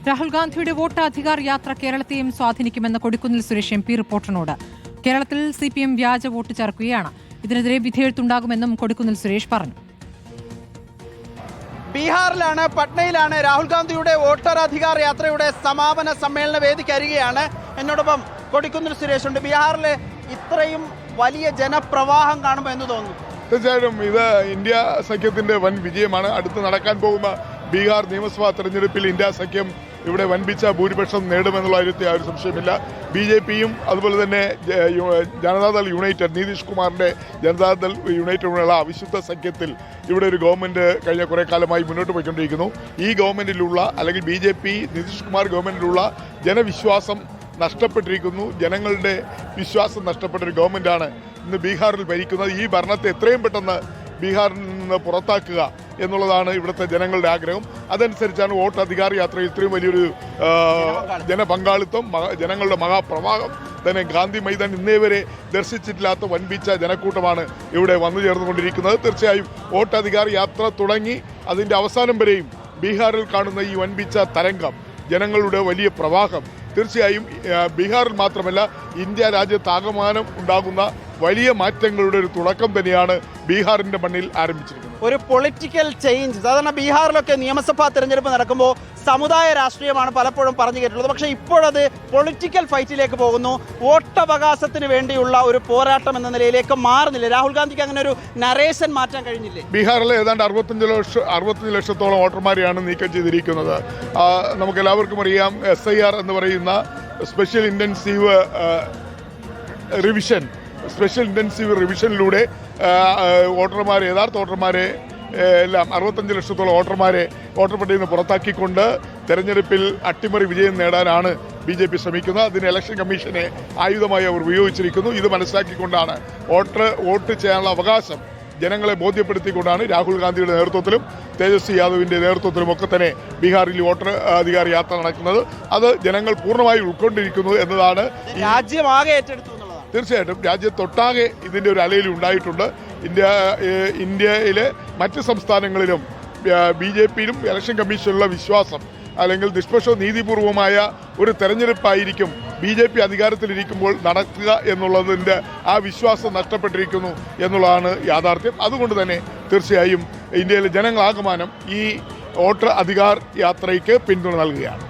രാഹുൽ ഗാന്ധിയുടെ വോട്ട് അധികാർ യാത്ര കേരളത്തെയും സ്വാധീനിക്കുമെന്ന് കൊടിക്കുന്നിൽ സുരേഷ് MP റിപ്പോർട്ടറിനോട്. കേരളത്തിൽ CPM വ്യാജ വോട്ട് ചേർക്കുകയാണ്. ഇതിനെതിരെ വിധിയെഴുത്തുണ്ടാകുമെന്നും കൊടിക്കുന്നിൽ സുരേഷ് പറഞ്ഞു. ബീഹാറിലാണ്, പട്നയിലാണ് രാഹുൽ ഗാന്ധിയുടെ വോട്ടർ അധികാർ യാത്രയുടെ സമാപന സമ്മേളന വേദിക്കരികെയാണ്. എന്നോടൊപ്പം കൊടിക്കുന്നിൽ സുരേഷ് ഉണ്ട്. ബീഹാറിലെ ഇത്രയും വലിയ ജനപ്രവാഹം കാണുമ്പോൾ എന്ന് തോന്നുന്നു? തീർച്ചയായിട്ടും ഇത് ഇന്ത്യ സഖ്യത്തിന്റെ വൻ വിജയമാണ്. അടുത്ത് നടക്കാൻ പോകുന്ന ബീഹാർ നിയമസഭാ തെരഞ്ഞെടുപ്പിൽ ഇന്ത്യ സഖ്യം ഇവിടെ വൻപിച്ച ഭൂരിപക്ഷം നേടുമെന്നുള്ള കാര്യത്തിൽ ആ ഒരു സംശയമില്ല. BJPയും അതുപോലെ തന്നെ ജനതാദൾ യുണൈറ്റഡ്, നിതീഷ് കുമാറിന്റെ ജനതാദൾ യുണൈറ്റഡിനുള്ള അവിശുദ്ധ സഖ്യത്തിൽ ഇവിടെ ഒരു ഗവൺമെന്റ് കഴിഞ്ഞ കുറെ കാലമായി മുന്നോട്ട് പോയിക്കൊണ്ടിരിക്കുന്നു. ഈ ഗവൺമെന്റിലുള്ള അല്ലെങ്കിൽ BJP നിതീഷ് കുമാർ ഗവൺമെന്റിലുള്ള ജനവിശ്വാസം നഷ്ടപ്പെട്ടിരിക്കുന്നു. ജനങ്ങളുടെ വിശ്വാസം നഷ്ടപ്പെട്ട ഒരു ഗവൺമെന്റാണ് ഇന്ന് ബീഹാറിൽ ഭരിക്കുന്നത്. ഈ ഭരണത്തെ എത്രയും പെട്ടെന്ന് ബീഹാറിൽ നിന്ന് പുറത്താക്കുക എന്നുള്ളതാണ് ഇവിടുത്തെ ജനങ്ങളുടെ ആഗ്രഹം. അതനുസരിച്ചാണ് വോട്ട് അധികാർ യാത്രയിൽ ഇത്രയും വലിയൊരു ജനപങ്കാളിത്തം, ജനങ്ങളുടെ മഹാപ്രവാഹം തന്നെ. ഗാന്ധി മൈതാൻ ഇന്നേ വരെ ദർശിച്ചിട്ടില്ലാത്ത വൻപിച്ച ജനക്കൂട്ടമാണ് ഇവിടെ വന്നു ചേർന്നുകൊണ്ടിരിക്കുന്നത്. തീർച്ചയായും വോട്ട് അധികാർ യാത്ര തുടങ്ങി അതിൻ്റെ അവസാനം വരെയും ബീഹാറിൽ കാണുന്ന ഈ വൻപിച്ച തരംഗം, ജനങ്ങളുടെ വലിയ പ്രവാഹം തീർച്ചയായും ബീഹാറിൽ മാത്രമല്ല ഇന്ത്യ രാജ്യത്താകമാനം ഉണ്ടാകുന്ന വലിയ മാറ്റങ്ങളുടെ ഒരു തുടക്കം തന്നെയാണ് ബീഹാറിന്റെ മണ്ണിൽ ആരംഭിച്ചിരിക്കുന്നത്. ഒരു പൊളിറ്റിക്കൽ ചേഞ്ച്. സാധാരണ ബീഹാറിലൊക്കെ നിയമസഭാ തെരഞ്ഞെടുപ്പ് നടക്കുമ്പോൾ സമുദായ രാഷ്ട്രീയമാണ് പലപ്പോഴും പറഞ്ഞു കേട്ടിട്ടുള്ളത്. പക്ഷേ ഇപ്പോഴത് പൊളിറ്റിക്കൽ ഫൈറ്റിലേക്ക് പോകുന്നു. വോട്ടവകാശത്തിന് വേണ്ടിയുള്ള ഒരു പോരാട്ടം എന്ന നിലയിലേക്ക് മാറുന്നില്ല. രാഹുൽ ഗാന്ധിക്ക് അങ്ങനെ ഒരു നരേഷൻ മാറ്റാൻ കഴിഞ്ഞില്ലേ? ബീഹാറിലെ ഏതാണ്ട് 65 ലക്ഷത്തോളം വോട്ടർമാരെയാണ് നീക്കം ചെയ്തിരിക്കുന്നത്. നമുക്ക് എല്ലാവർക്കും അറിയാം, SIR എന്ന് പറയുന്ന സ്പെഷ്യൽ ഇൻറ്റൻസീവ് റിവിഷനിലൂടെ വോട്ടർമാരെ, യഥാർത്ഥ വോട്ടർമാരെ എല്ലാം 65 ലക്ഷത്തോളം വോട്ടർമാരെ വോട്ടർ പട്ടികയിൽ നിന്ന് പുറത്താക്കിക്കൊണ്ട് തെരഞ്ഞെടുപ്പിൽ അട്ടിമറി വിജയം നേടാനാണ് BJP ശ്രമിക്കുന്നത്. അതിന് ഇലക്ഷൻ കമ്മീഷനെ ആയുധമായി അവർ ഉപയോഗിച്ചിരിക്കുന്നു. ഇത് മനസ്സിലാക്കിക്കൊണ്ടാണ് വോട്ട് ചെയ്യാനുള്ള അവകാശം ജനങ്ങളെ ബോധ്യപ്പെടുത്തിക്കൊണ്ടാണ് രാഹുൽ ഗാന്ധിയുടെ നേതൃത്വത്തിലും തേജസ്വി യാദവിന്റെ നേതൃത്വത്തിലും ഒക്കെ തന്നെ ബീഹാറിൽ വോട്ടർ അധികാർ യാത്ര നടക്കുന്നത്. അത് ജനങ്ങൾ പൂർണ്ണമായി ഉൾക്കൊണ്ടിരിക്കുന്നു എന്നതാണ്. രാജ്യമാകെ ഏറ്റെടുത്തു. തീർച്ചയായിട്ടും രാജ്യത്തൊട്ടാകെ ഇതിൻ്റെ ഒരു അലയിൽ ഉണ്ടായിട്ടുണ്ട്. ഇന്ത്യയിലെ മറ്റ് സംസ്ഥാനങ്ങളിലും BJPയിലും ഇലക്ഷൻ കമ്മീഷനിലുള്ള വിശ്വാസം അല്ലെങ്കിൽ നിഷ്പക്ഷവും നീതിപൂർവമായ ഒരു തെരഞ്ഞെടുപ്പായിരിക്കും BJP അധികാരത്തിലിരിക്കുമ്പോൾ നടക്കുക എന്നുള്ളതിൻ്റെ ആ വിശ്വാസം നഷ്ടപ്പെട്ടിരിക്കുന്നു എന്നുള്ളതാണ് യാഥാർത്ഥ്യം. അതുകൊണ്ട് തന്നെ തീർച്ചയായും ഇന്ത്യയിലെ ജനങ്ങളാകമാനം ഈ വോട്ടർ അധികാർ യാത്രയ്ക്ക് പിന്തുണ നൽകുകയാണ്.